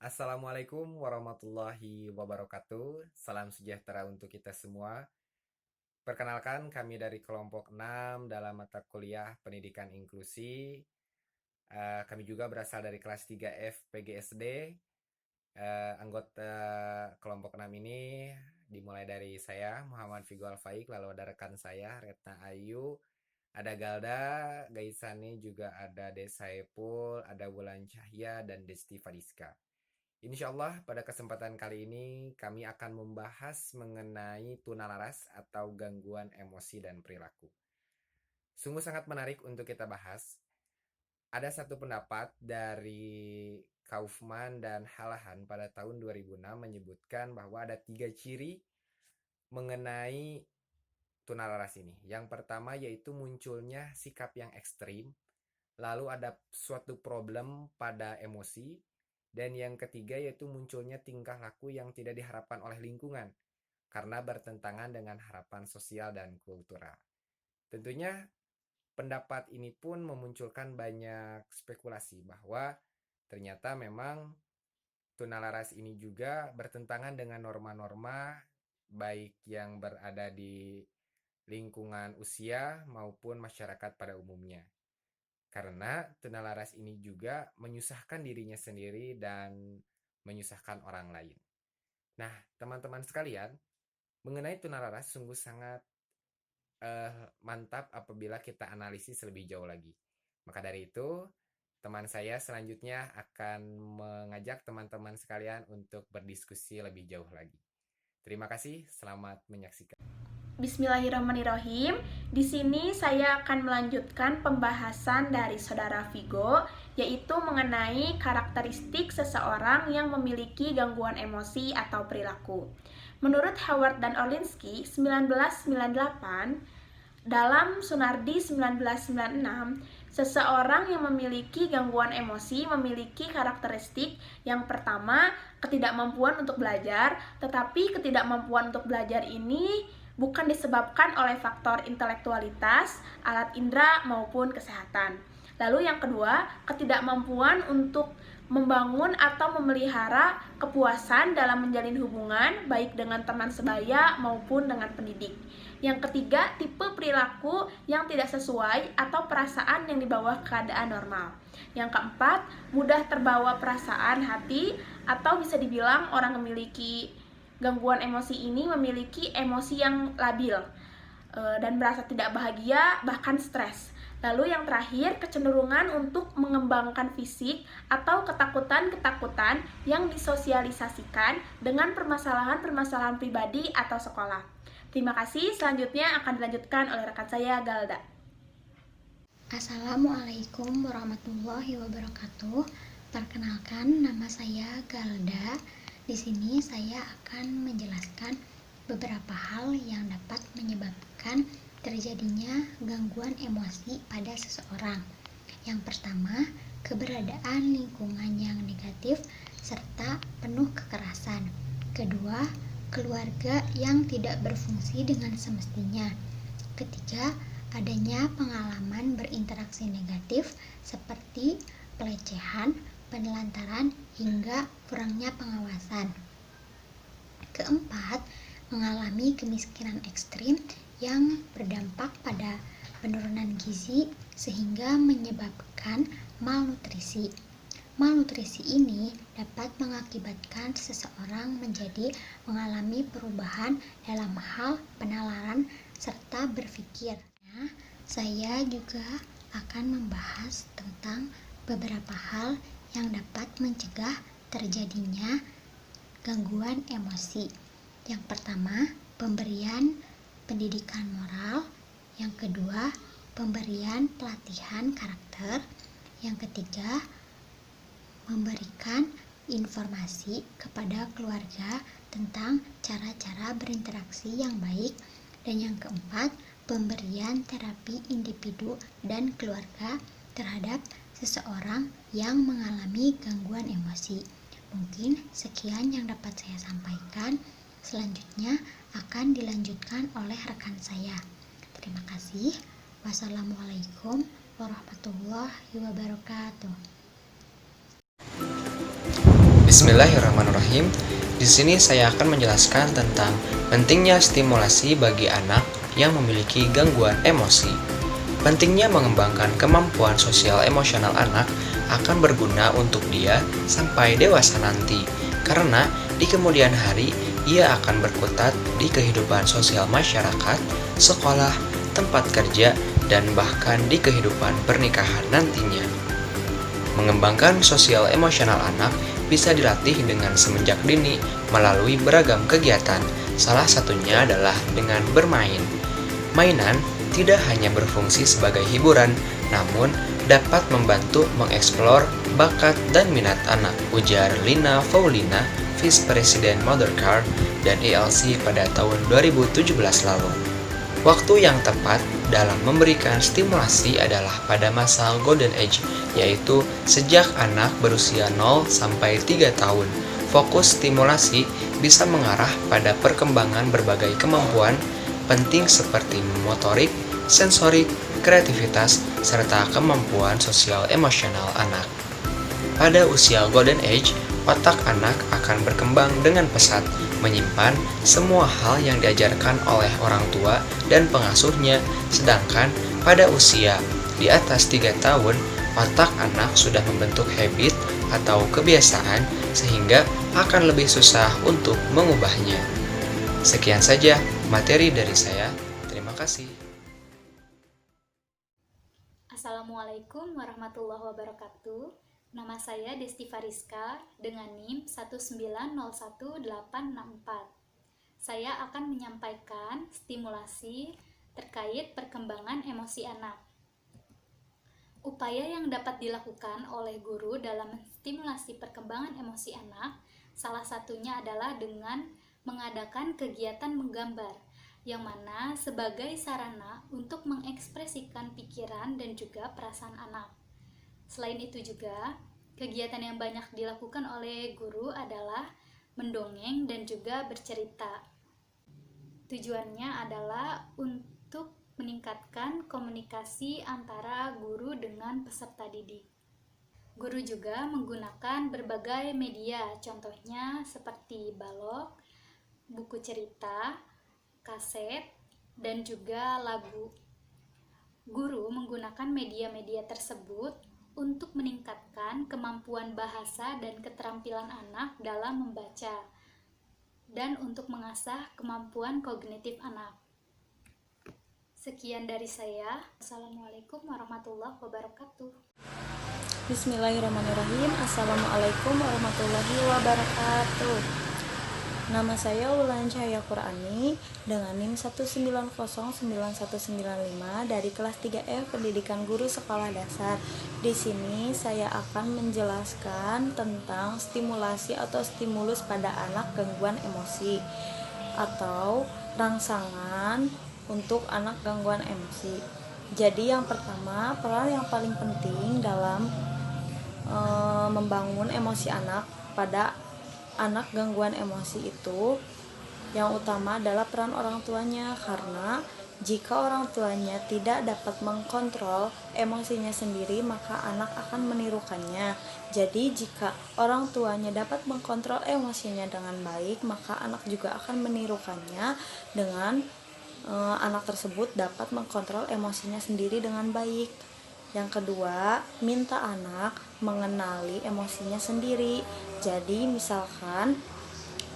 Assalamualaikum warahmatullahi wabarakatuh. Salam sejahtera untuk kita semua. Perkenalkan, kami dari kelompok 6 dalam mata kuliah Pendidikan Inklusi. Kami juga berasal dari kelas 3F PGSD. Anggota kelompok 6 ini dimulai dari saya, Muhammad Figo Alfaik, lalu ada rekan saya, Retna Ayu, ada Galda, Gaisani, juga ada Desaepul, ada Wulan Cahya, dan Desti Fadiska. Insya Allah pada kesempatan kali ini kami akan membahas mengenai tunalaras atau gangguan emosi dan perilaku. Sungguh sangat menarik untuk kita bahas. Ada satu pendapat dari Kaufman dan Halahan pada tahun 2006 menyebutkan bahwa ada 3 ciri mengenai tunalaras ini. Yang pertama yaitu munculnya sikap yang ekstrim, lalu ada suatu problem pada emosi, dan yang ketiga yaitu munculnya tingkah laku yang tidak diharapkan oleh lingkungan karena bertentangan dengan harapan sosial dan kultural. Tentunya pendapat ini pun memunculkan banyak spekulasi bahwa ternyata memang tunalaras ini juga bertentangan dengan norma-norma baik yang berada di lingkungan usia maupun masyarakat pada umumnya. Karena tunalaras ini juga menyusahkan dirinya sendiri dan menyusahkan orang lain. Nah, teman-teman sekalian, mengenai tunalaras sungguh sangat mantap apabila kita analisis lebih jauh lagi. Maka dari itu, teman saya selanjutnya akan mengajak teman-teman sekalian untuk berdiskusi lebih jauh lagi. Terima kasih, selamat menyaksikan. Bismillahirrahmanirrahim. Di sini saya akan melanjutkan pembahasan dari Saudara Vigo, yaitu mengenai karakteristik seseorang yang memiliki gangguan emosi atau perilaku. Menurut Howard dan Orlinsky 1998, dalam Sunardi 1996, seseorang yang memiliki gangguan emosi memiliki karakteristik yang pertama, ketidakmampuan untuk belajar, tetapi ketidakmampuan untuk belajar ini bukan disebabkan oleh faktor intelektualitas, alat indera, maupun kesehatan. Lalu yang kedua, ketidakmampuan untuk membangun atau memelihara kepuasan dalam menjalin hubungan baik dengan teman sebaya maupun dengan pendidik. Yang ketiga, tipe perilaku yang tidak sesuai atau perasaan yang di bawah keadaan normal. Yang keempat, mudah terbawa perasaan hati atau bisa dibilang orang memiliki gangguan emosi ini memiliki emosi yang labil dan merasa tidak bahagia bahkan stres. Lalu yang terakhir, kecenderungan untuk mengembangkan fisik atau ketakutan-ketakutan yang disosialisasikan dengan permasalahan-permasalahan pribadi atau sekolah. Terima kasih, selanjutnya akan dilanjutkan oleh rekan saya, Galda. Assalamualaikum warahmatullahi wabarakatuh. Perkenalkan, nama saya Galda. Di sini saya akan menjelaskan beberapa hal yang dapat menyebabkan terjadinya gangguan emosi pada seseorang. Yang pertama, keberadaan lingkungan yang negatif serta penuh kekerasan. Kedua, keluarga yang tidak berfungsi dengan semestinya. Ketiga, adanya pengalaman berinteraksi negatif seperti pelecehan, penelantaran, hingga kurangnya pengawasan. Keempat, mengalami kemiskinan ekstrim yang berdampak pada penurunan gizi sehingga menyebabkan malnutrisi. Malnutrisi ini dapat mengakibatkan seseorang menjadi mengalami perubahan dalam hal penalaran serta berpikir. Saya juga akan membahas tentang beberapa hal yang dapat mencegah terjadinya gangguan emosi. Yang pertama, pemberian pendidikan moral. Yang kedua, pemberian pelatihan karakter. Yang ketiga, memberikan informasi kepada keluarga tentang cara-cara berinteraksi yang baik. Dan yang keempat, pemberian terapi individu dan keluarga terhadap seseorang yang mengalami gangguan emosi. Mungkin sekian yang dapat saya sampaikan. Selanjutnya akan dilanjutkan oleh rekan saya. Terima kasih. Wassalamualaikum warahmatullahi wabarakatuh. Bismillahirrahmanirrahim. Di sini saya akan menjelaskan tentang pentingnya stimulasi bagi anak yang memiliki gangguan emosi. Pentingnya mengembangkan kemampuan sosial emosional anak akan berguna untuk dia sampai dewasa nanti, karena di kemudian hari ia akan berkutat di kehidupan sosial masyarakat, sekolah, tempat kerja, dan bahkan di kehidupan pernikahan nantinya. Mengembangkan sosial emosional anak bisa dilatih dengan semenjak dini melalui beragam kegiatan, salah satunya adalah dengan bermain. Mainan tidak hanya berfungsi sebagai hiburan, namun dapat membantu mengeksplor bakat dan minat anak, ujar Lina Faulina, Vice President Mothercare dan ELC pada tahun 2017 lalu. Waktu yang tepat dalam memberikan stimulasi adalah pada masa Golden Age, yaitu sejak anak berusia 0 sampai 3 tahun. Fokus stimulasi bisa mengarah pada perkembangan berbagai kemampuan penting seperti motorik, sensorik, kreativitas, serta kemampuan sosial emosional anak. Pada usia Golden Age, otak anak akan berkembang dengan pesat, menyimpan semua hal yang diajarkan oleh orang tua dan pengasuhnya, sedangkan pada usia di atas 3 tahun, otak anak sudah membentuk habit atau kebiasaan sehingga akan lebih susah untuk mengubahnya. Sekian saja materi dari saya. Terima kasih. Assalamualaikum warahmatullahi wabarakatuh. Nama saya Desti Fariska dengan NIM 1901864. Saya akan menyampaikan stimulasi terkait perkembangan emosi anak. Upaya yang dapat dilakukan oleh guru dalam menstimulasi perkembangan emosi anak, salah satunya adalah dengan mengadakan kegiatan menggambar, yang mana sebagai sarana untuk mengekspresikan pikiran dan juga perasaan anak. Selain itu juga, kegiatan yang banyak dilakukan oleh guru adalah mendongeng dan juga bercerita. Tujuannya adalah untuk meningkatkan komunikasi antara guru dengan peserta didik. Guru juga menggunakan berbagai media, contohnya seperti balok, buku cerita, kaset, dan juga lagu. Guru menggunakan media-media tersebut untuk meningkatkan kemampuan bahasa dan keterampilan anak dalam membaca, dan untuk mengasah kemampuan kognitif anak. Sekian dari saya. Assalamualaikum warahmatullahi wabarakatuh. Bismillahirrahmanirrahim. Assalamualaikum warahmatullahi wabarakatuh. Nama saya Wulan Cahaya Qurani dengan NIM 1909195 dari kelas 3F Pendidikan Guru Sekolah Dasar. Di sini saya akan menjelaskan tentang stimulasi atau stimulus pada anak gangguan emosi atau rangsangan untuk anak gangguan emosi. Jadi yang pertama, peran yang paling penting dalam membangun emosi anak pada anak gangguan emosi itu yang utama adalah peran orang tuanya, karena jika orang tuanya tidak dapat mengkontrol emosinya sendiri, maka anak akan menirukannya. Jadi jika orang tuanya dapat mengkontrol emosinya dengan baik, maka anak juga akan menirukannya dengan anak tersebut dapat mengkontrol emosinya sendiri dengan baik. Yang kedua, minta anak mengenali emosinya sendiri. Jadi misalkan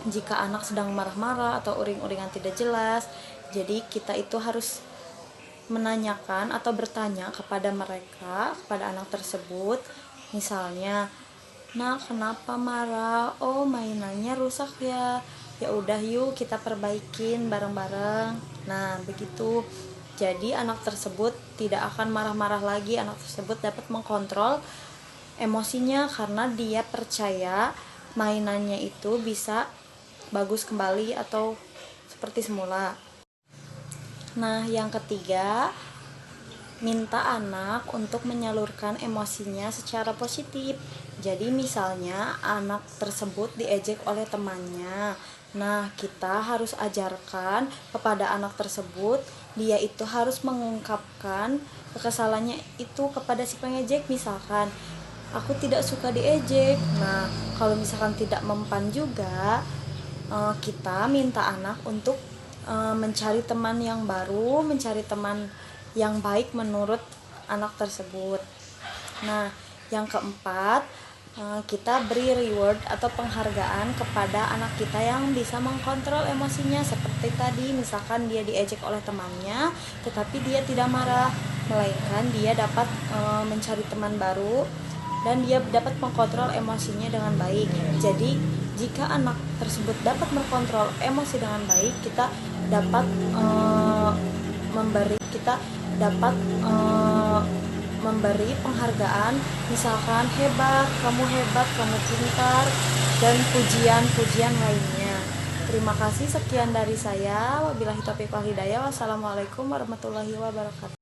jika anak sedang marah-marah atau uring-uringan tidak jelas, jadi kita itu harus menanyakan atau bertanya kepada mereka, kepada anak tersebut. Misalnya, "Nak, kenapa marah? Oh, mainannya rusak ya. Ya udah yuk kita perbaikin bareng-bareng." Nah, begitu. Jadi anak tersebut tidak akan marah-marah lagi, anak tersebut dapat mengkontrol emosinya karena dia percaya mainannya itu bisa bagus kembali atau seperti semula. Nah, yang ketiga, minta anak untuk menyalurkan emosinya secara positif. Jadi misalnya anak tersebut diejek oleh temannya. Nah, kita harus ajarkan kepada anak tersebut, dia itu harus mengungkapkan kekesalannya itu kepada si pengejek. Misalkan, aku tidak suka diejek. Nah, kalau misalkan tidak mempan juga, kita minta anak untuk mencari teman yang baru, mencari teman yang baik menurut anak tersebut. Nah, yang keempat, kita beri reward atau penghargaan kepada anak kita yang bisa mengkontrol emosinya. Seperti tadi, misalkan dia diejek oleh temannya, tetapi dia tidak marah, melainkan dia dapat mencari teman baru dan dia dapat mengkontrol emosinya dengan baik. Jadi, jika anak tersebut dapat mengkontrol emosi dengan baik, kita dapat memberi penghargaan, misalkan hebat, kamu pintar, dan pujian-pujian lainnya. Terima kasih, sekian dari saya. Wabillahi taufiq wal hidayah. Wassalamualaikum warahmatullahi wabarakatuh.